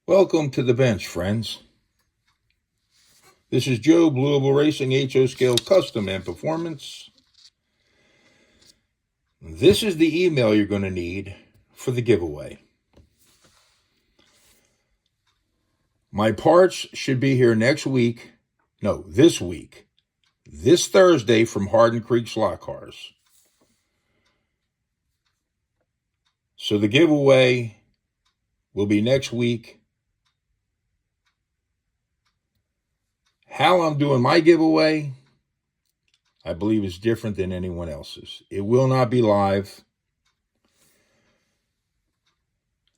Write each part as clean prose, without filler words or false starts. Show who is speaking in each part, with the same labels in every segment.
Speaker 1: Welcome to the bench, friends. This is Joe, Blue Oval Racing, HO Scale Custom and Performance. This is the email you're going to need for the giveaway. My parts should be here next week. No, this week. This Thursday from Hardin Creek Slot Cars. So the giveaway will be next week. How I'm doing my giveaway, I believe, is different than anyone else's. It will not be live.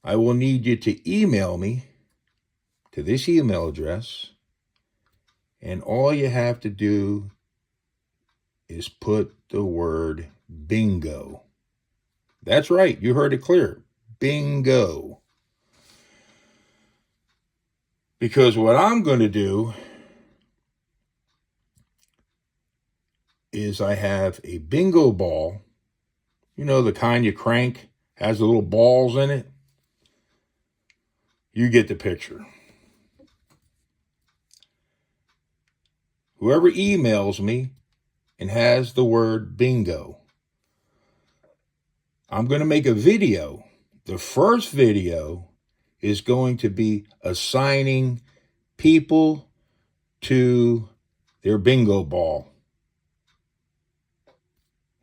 Speaker 1: I will need you to email me to this email address, and all you have to do is put the word bingo. That's right, you heard it clear. Bingo. Because what I'm going to do is I have a bingo ball, you know, the kind you crank, has the little balls in it. You get the picture. Whoever emails me and has the word bingo, I'm going to make a video. The first video is going to be assigning people to their bingo ball.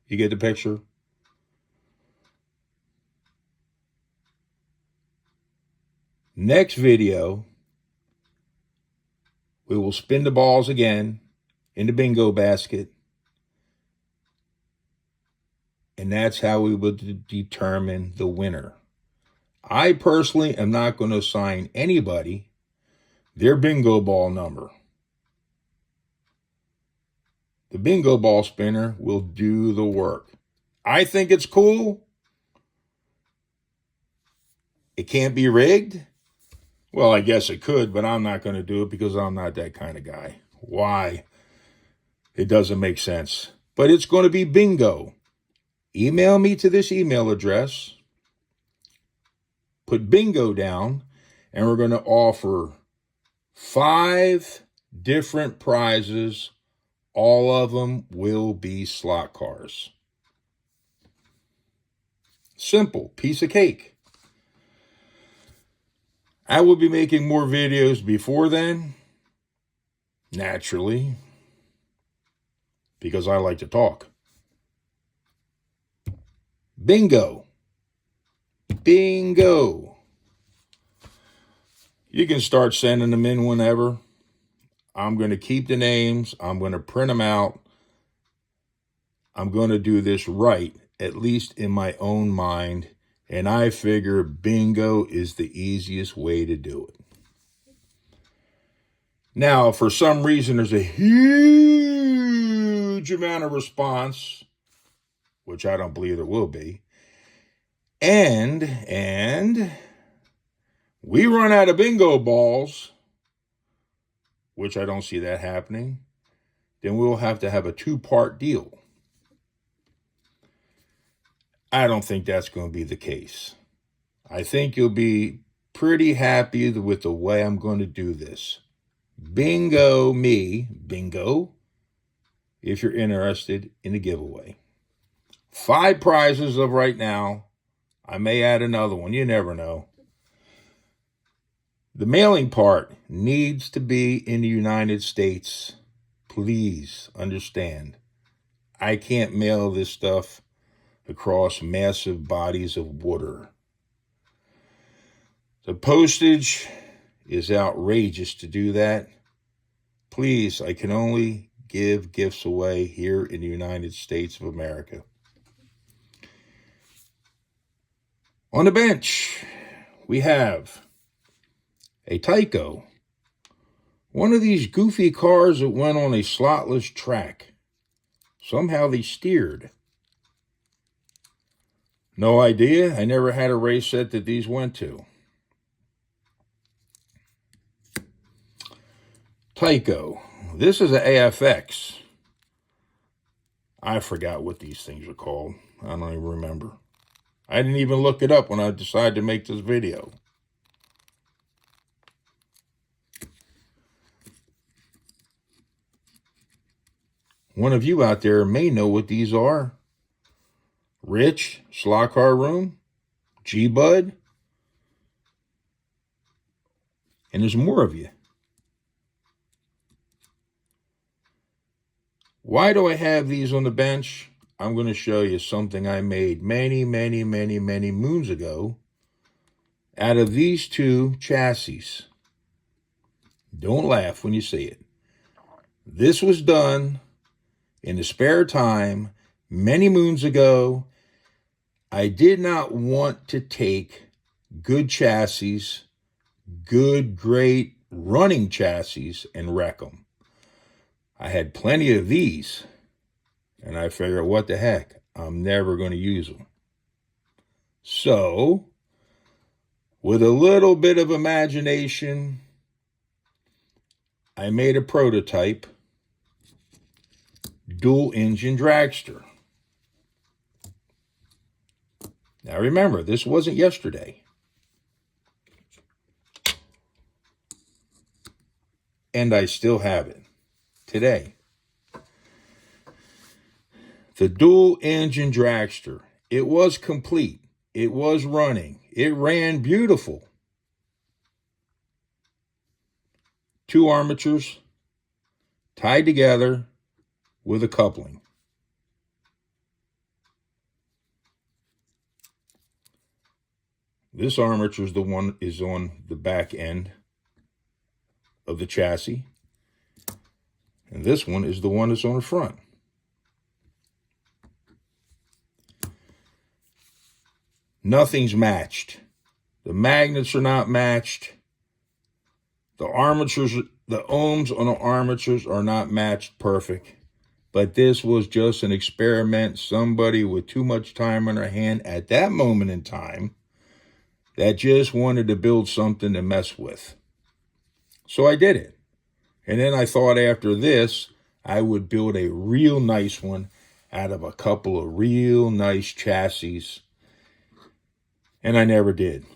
Speaker 1: You get the picture? Next video, we will spin the balls again in the bingo basket. And that's how we will determine the winner. I personally am not going to assign anybody their bingo ball number. The bingo ball spinner will do the work. I think it's cool. It can't be rigged. Well, I guess it could, but I'm not going to do it because I'm not that kind of guy. Why? It doesn't make sense. But it's going to be bingo. Email me to this email address. Put bingo down, and we're going to offer 5 different prizes. All of them will be slot cars. Simple, piece of cake. I will be making more videos before then, naturally, because I like to talk. Bingo. Bingo. You can start sending them in whenever. I'm going to keep the names. I'm going to print them out. I'm going to do this right, at least in my own mind. And I figure bingo is the easiest way to do it. Now, if for some reason there's a huge amount of response, which I don't believe there will be, and we run out of bingo balls, which I don't see that happening, then we'll have to have a 2-part deal. I don't think that's going to be the case. I think you'll be pretty happy with the way I'm going to do this. Bingo me, bingo, if you're interested in the giveaway. 5 prizes of right now. I may add another one. You never know. The mailing part needs to be in the United States. Please understand. I can't mail this stuff across massive bodies of water. The postage is outrageous to do that. Please, I can only give gifts away here in the United States of America. On the bench, we have a Tyco. One of these goofy cars that went on a slotless track. Somehow they steered. No idea. I never had a race set that these went to. Tyco. This is an AFX. I forgot what these things are called. I don't even remember. I didn't even look it up when I decided to make this video. One of you out there may know what these are. Rich, Slot Car Room, G-Bud, and there's more of you. Why do I have these on the bench? I'm going to show you something I made many moons ago out of these two chassis. Don't laugh when you see it. This was done in the spare time many moons ago. I did not want to take good chassis, good, great running chassis, and wreck them. I had plenty of these, and I figured, what the heck? I'm never going to use them. So, with a little bit of imagination, I made a prototype dual engine dragster. Now remember, this wasn't yesterday. And I still have it today. The dual engine dragster. It was complete. It was running. It ran beautiful. 2 armatures tied together with a coupling. This armature is the one is on the back end of the chassis. And this one is the one that's on the front. Nothing's matched. The magnets are not matched. The armatures, the ohms on the armatures are not matched perfect. But this was just an experiment. Somebody with too much time on their hand at that moment in time that just wanted to build something to mess with. So I did it. And then I thought after this, I would build a real nice one out of a couple of real nice chassis. And I never did.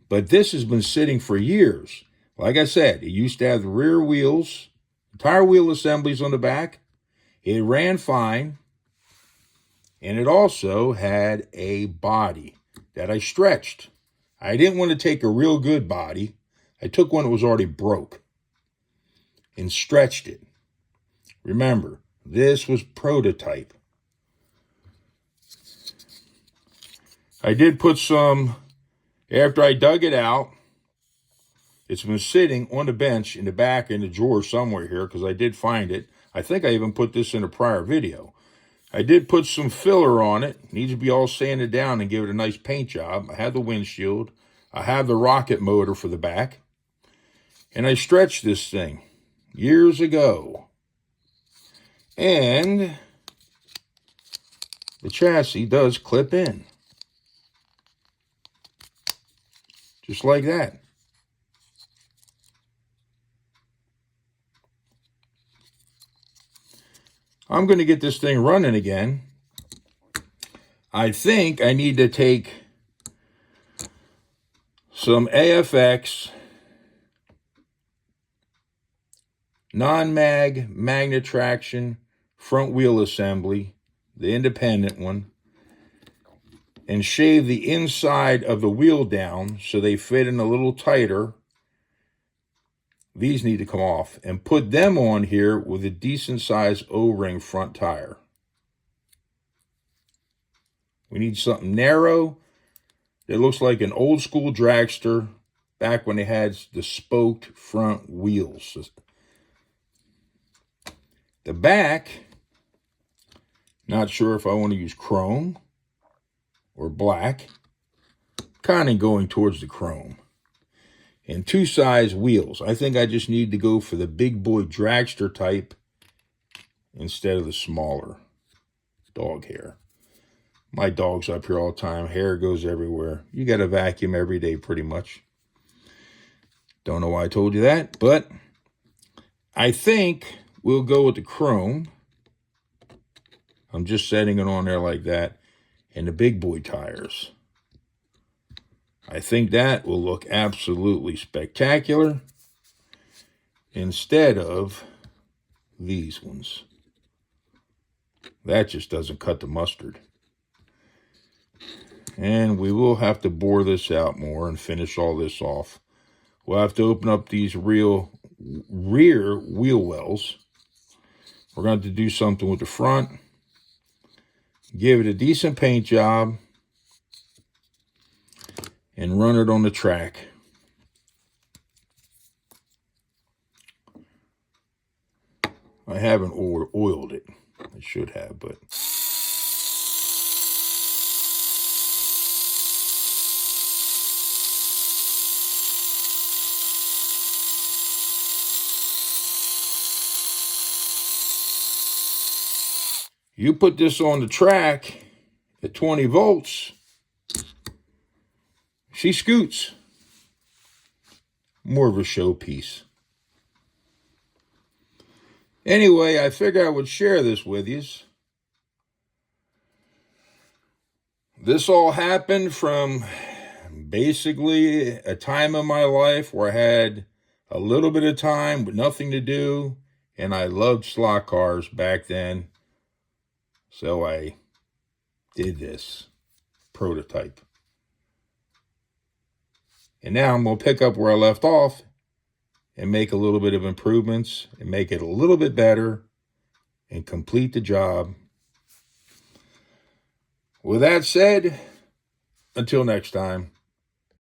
Speaker 1: But this has been sitting for years. Like I said, it used to have the rear wheels, tire wheel assemblies on the back. It ran fine. And it also had a body that I stretched. I didn't want to take a real good body. I took one that was already broke and stretched it. Remember, this was prototype. I did put some, after I dug it out, it's been sitting on the bench in the back in the drawer somewhere here because I did find it. I think I even put this in a prior video. I did put some filler on it. It needs to be all sanded down and give it a nice paint job. I had the windshield. I have the rocket motor for the back. And I stretched this thing years ago. And the chassis does clip in. Just like that. I'm going to get this thing running again. I think I need to take some AFX non-mag magnet traction front wheel assembly, the independent one, and shave the inside of the wheel down so they fit in a little tighter. These need to come off, and put them on here with a decent size O-ring front tire. We need something narrow that looks like an old school dragster back when they had the spoked front wheels. The back, not sure if I want to use chrome or black. Kind of going towards the chrome. And 2 size wheels. I think I just need to go for the big boy dragster type instead of the smaller dog hair. My dog's up here all the time. Hair goes everywhere. You got to vacuum every day pretty much. Don't know why I told you that, but I think we'll go with the chrome. I'm just setting it on there like that. And the big boy tires. I think that will look absolutely spectacular instead of these ones. That just doesn't cut the mustard. And we will have to bore this out more and finish all this off. We'll have to open up these rear wheel wells. We're going to do something with the front. Give it a decent paint job. And run it on the track. I haven't oiled it. I should have, but... You put this on the track at 20 volts, she scoots. More of a showpiece. Anyway, I figured I would share this with you. This all happened from basically a time in my life where I had a little bit of time with nothing to do, and I loved slot cars back then. So I did this prototype. And now I'm going to pick up where I left off and make a little bit of improvements and make it a little bit better and complete the job. With that said, until next time.